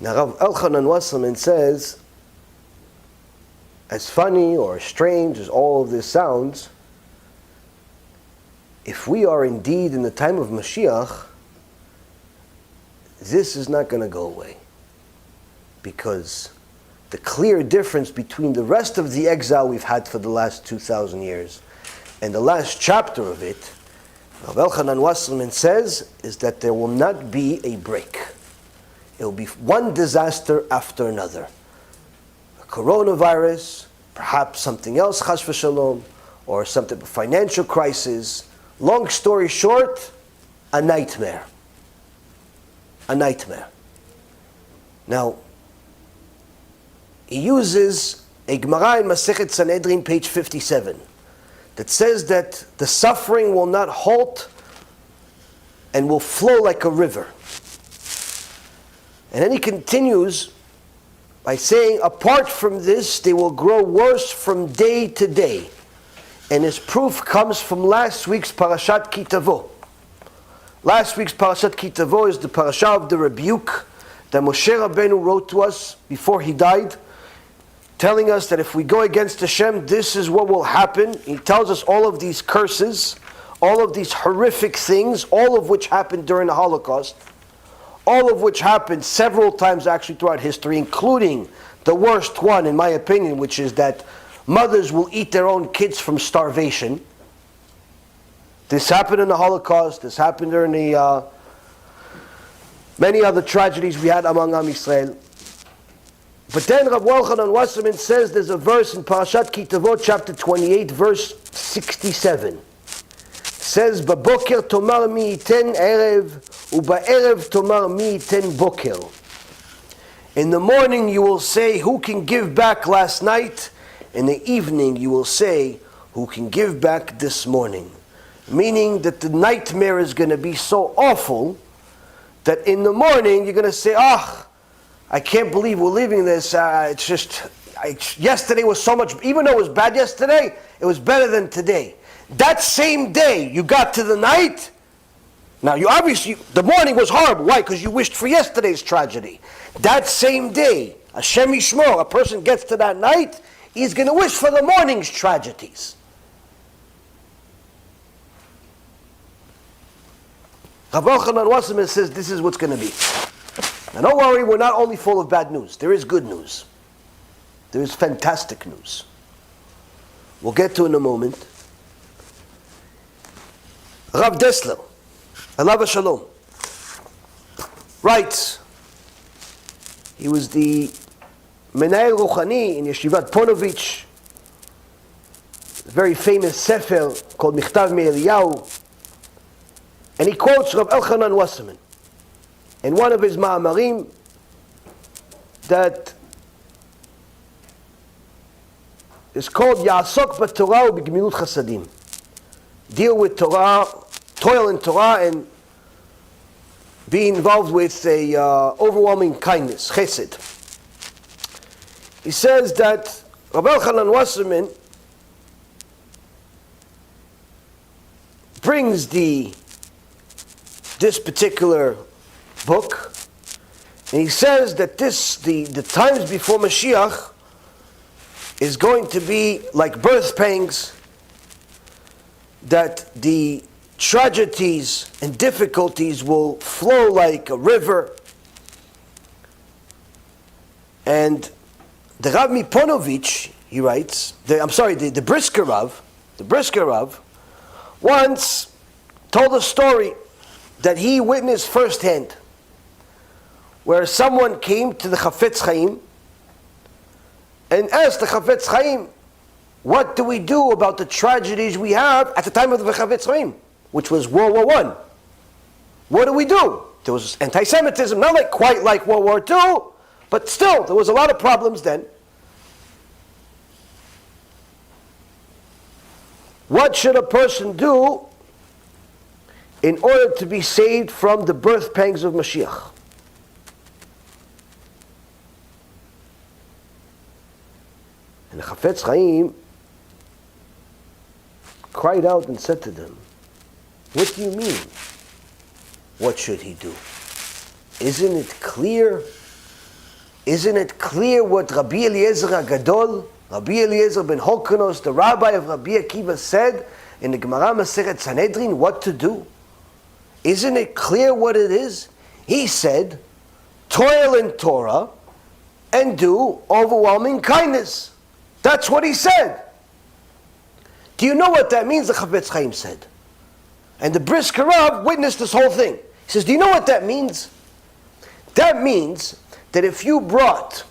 Now Rav Elchanan Wasserman says, as funny or strange as all of this sounds, if we are indeed in the time of Mashiach, this is not going to go away. Because the clear difference between the rest of the exile we've had for the last 2,000 years and the last chapter of it, Rav Elchanan Wasserman says, is that there will not be a break. It will be one disaster after another. A coronavirus, perhaps something else, chas v'shalom, or something, a financial crisis. Long story short, a nightmare. A nightmare. Now, he uses a Gemara in Masechet Sanhedrin, page 57, that says that the suffering will not halt and will flow like a river. And then he continues by saying, apart from this, they will grow worse from day to day. And his proof comes from last week's Parashat Ki Tavo. Last week's Parashat Ki Tavo is the parasha of the rebuke that Moshe Rabbeinu wrote to us before he died, telling us that if we go against Hashem, this is what will happen. He tells us all of these curses, all of these horrific things, all of which happened during the Holocaust, all of which happened several times actually throughout history, including the worst one, in my opinion, which is that mothers will eat their own kids from starvation. This happened in the Holocaust. This happened during the many other tragedies we had among Am Yisrael. But then Rav Elchanan Wasserman says there's a verse in Parashat Ki Tavo, chapter 28, verse 67. Says, "Baboker tomar mi yiten erev, u'ba'erev tomar mi yiten boker." In the morning you will say, who can give back last night? In the evening you will say, who can give back this morning? Meaning that the nightmare is going to be so awful that in the morning you're going to say, I can't believe we're leaving this. Yesterday was so much, even though it was bad yesterday, it was better than today. That same day you got to the night. Now you obviously, the morning was horrible. Why? Because you wished for yesterday's tragedy. That same day, Hashem Yishmor, a person gets to that night, he's going to wish for the morning's tragedies. Rav Elchanan Wasserman says this is what's going to be. Now don't worry, we're not only full of bad news. There is good news. There is fantastic news. We'll get to in a moment. Rav Dessler, Alav Shalom, writes, he was the Menael Ruchani in Yeshivat Ponovich, a very famous sefer called Michtav Me'Eliyahu, and he quotes Rav Elchanan Wasserman in one of his ma'amarim that is called Ya'asok b'Torah u'b'gemilut chasadim. Deal with Torah, toil in Torah, and be involved with a overwhelming kindness, chesed. He says that Rav Elchanan Wasserman brings this particular book, and he says that the times before Mashiach is going to be like birth pangs, that the tragedies and difficulties will flow like a river. And the Rav Miponovich, he writes, the Brisker Rav, once told a story that he witnessed firsthand, where someone came to the Chafetz Chaim and asked the Chafetz Chaim, what do we do about the tragedies we have at the time of the Chafetz Chaim, which was World War I? What do we do? There was anti-Semitism, not quite like World War II, but still, there was a lot of problems then. What should a person do in order to be saved from the birth pangs of Mashiach? And the Chafetz Chaim cried out and said to them, what do you mean? What should he do? Isn't it clear Isn't it clear what Rabbi Eliezer HaGadol, Rabbi Eliezer ben Horkonos, the rabbi of Rabbi Akiva, said in the Gemara Masechet Sanhedrin what to do? Isn't it clear what it is? He said, toil in Torah and do overwhelming kindness. That's what he said. Do you know what that means? The Chafetz Chaim said. And the Brisker Rav witnessed this whole thing. He says, do you know what that means? That means that if you brought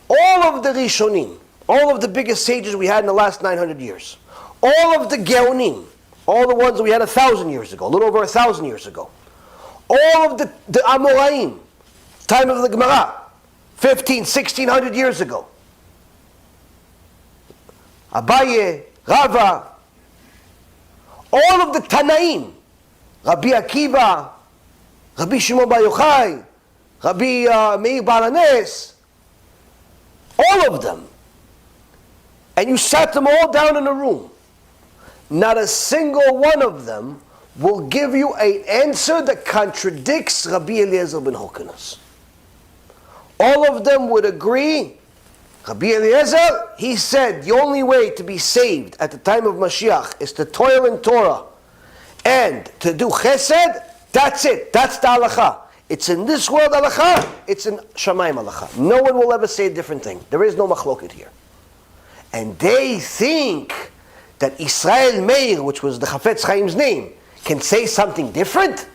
all of the Rishonim, all of the biggest sages we had in the last 900 years, all of the Geonim, all the ones that we had 1,000 years ago, a little over 1,000 years ago, all of the Amoraim, time of the Gemara, 1,600 years ago, Abaye, Rava, all of the Tanaim, Rabbi Akiva, Rabbi Shimon Bar Yochai, Rabbi Meir Baal HaNes, all of them, and you sat them all down in a room, not a single one of them will give you an answer that contradicts Rabbi Eliezer ben Horkonos. All of them would agree. Rabbi Eliezer, he said the only way to be saved at the time of Mashiach is to toil in Torah and to do chesed. That's it. That's the halacha. It's in this world halacha. It's in Shamayim halacha. No one will ever say a different thing. There is no machloket here. And they think that Israel Meir, which was the Chafetz Chaim's name, can say something different?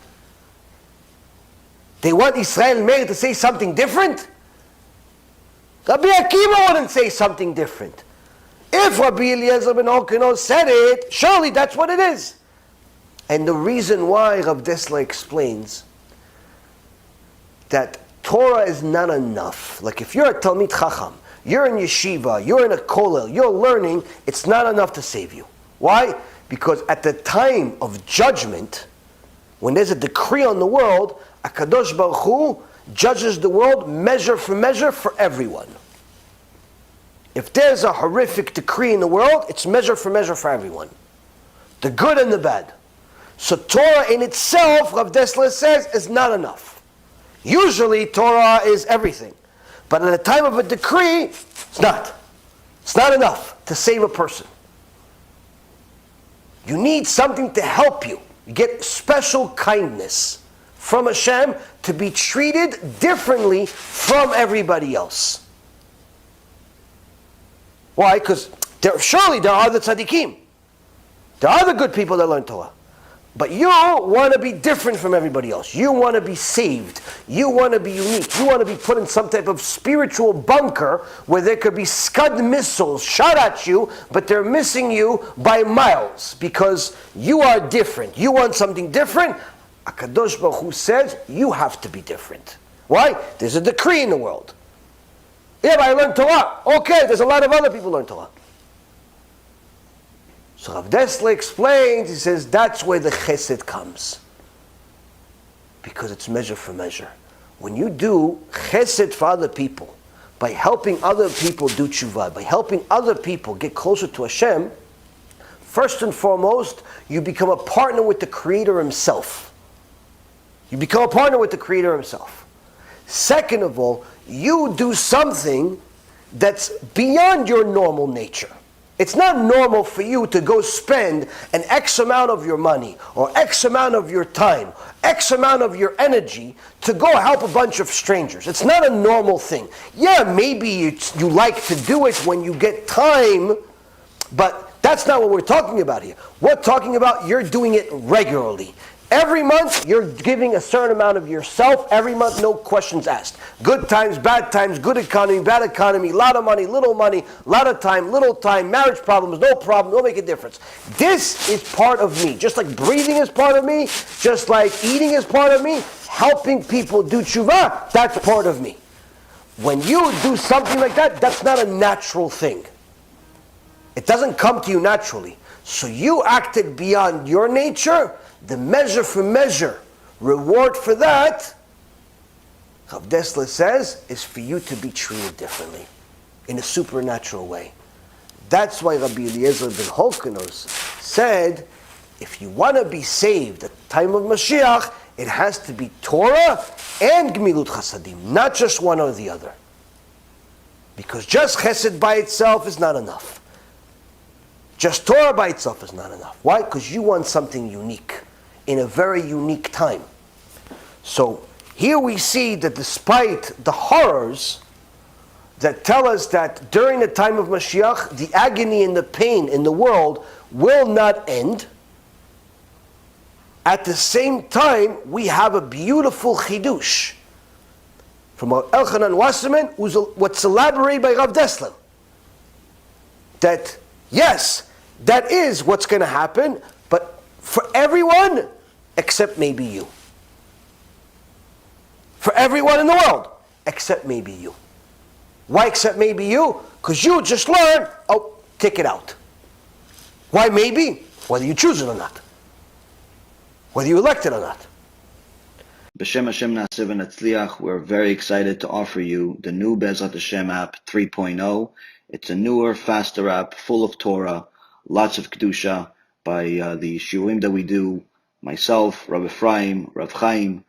They want Israel Meir to say something different? Rabbi Akiva wouldn't say something different. If Rabbi Eliezer ben Horkonos said it, surely that's what it is. And the reason why Rav Dessler explains that Torah is not enough. Like if you're a Talmid Chacham, you're in yeshiva, you're in a kollel, you're learning, it's not enough to save you. Why? Because at the time of judgment, when there's a decree on the world, HaKadosh Baruch Hu judges the world measure for everyone. If there's a horrific decree in the world, it's measure for everyone. The good and the bad. So Torah in itself, Rav Dessler says, is not enough. Usually Torah is everything. But at the time of a decree, it's not. It's not enough to save a person. You need something to help you. You get special kindness from Hashem to be treated differently from everybody else. Why? Because surely there are the tzaddikim. There are the good people that learn Torah. But you want to be different from everybody else. You want to be saved. You want to be unique. You want to be put in some type of spiritual bunker where there could be Scud missiles shot at you, but they're missing you by miles because you are different. You want something different. HaKadosh Baruch Hu says you have to be different. Why? There's a decree in the world. Yeah, but I learned Torah. Okay, there's a lot of other people who learn Torah. So Rav Dessler explains, he says, that's where the chesed comes. Because it's measure for measure. When you do chesed for other people, by helping other people do tshuva, by helping other people get closer to Hashem, first and foremost, you become a partner with the Creator Himself. You become a partner with the Creator Himself. Second of all, you do something that's beyond your normal nature. It's not normal for you to go spend an X amount of your money, or X amount of your time, X amount of your energy to go help a bunch of strangers. It's not a normal thing. Yeah, maybe you like to do it when you get time, but that's not what we're talking about here. We're talking about you're doing it regularly. Every month, you're giving a certain amount of yourself. Every month, no questions asked. Good times, good economy, bad economy, lot of money, lot of time, little time, marriage problems, no problem, don't make a difference. This is part of me. Just like breathing is part of me, just like eating is part of me, helping people do tshuva, that's part of me. When you do something like that, that's not a natural thing. It doesn't come to you naturally. So you acted beyond your nature. The measure for measure, reward for that, Rav Dessler says, is for you to be treated differently, in a supernatural way. That's why Rabbi Eliezer ben Horkonos said, if you want to be saved at the time of Mashiach, it has to be Torah and Gemilut Chasadim, not just one or the other. Because just chesed by itself is not enough. Just Torah by itself is not enough. Why? Because you want something unique, in a very unique time. So here we see that despite the horrors that tell us that during the time of Mashiach, the agony and the pain in the world will not end, at the same time, we have a beautiful chidush from Elchanan Wasserman, what's elaborated by Rav Dessler. That, yes, that is what's going to happen, but for everyone, except maybe you. For everyone in the world, except maybe you. Why except maybe you? Because you just learned, take it out. Why maybe? Whether you choose it or not. Whether you elect it or not. B'Shem Hashem Na'aseh v'Natzliach, we're very excited to offer you the new Be'ezrat Hashem app 3.0. It's a newer, faster app, full of Torah, lots of Kedusha by the shiurim that we do, myself, Rav Ephraim, Rav Chaim,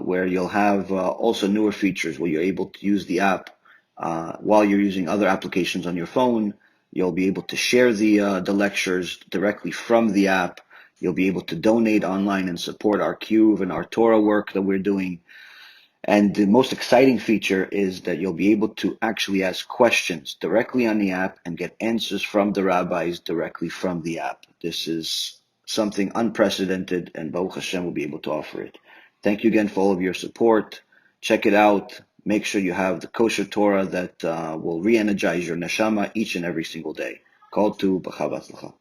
where you'll have also newer features where you're able to use the app while you're using other applications on your phone. You'll be able to share the lectures directly from the app. You'll be able to donate online and support our KIRUV and our Torah work that we're doing. And the most exciting feature is that you'll be able to actually ask questions directly on the app and get answers from the rabbis directly from the app. This is something unprecedented, and Baruch Hashem will be able to offer it. Thank you again for all of your support. Check it out. Make sure you have the kosher Torah that will re-energize your neshama each and every single day. Call to B'chavatzlacha.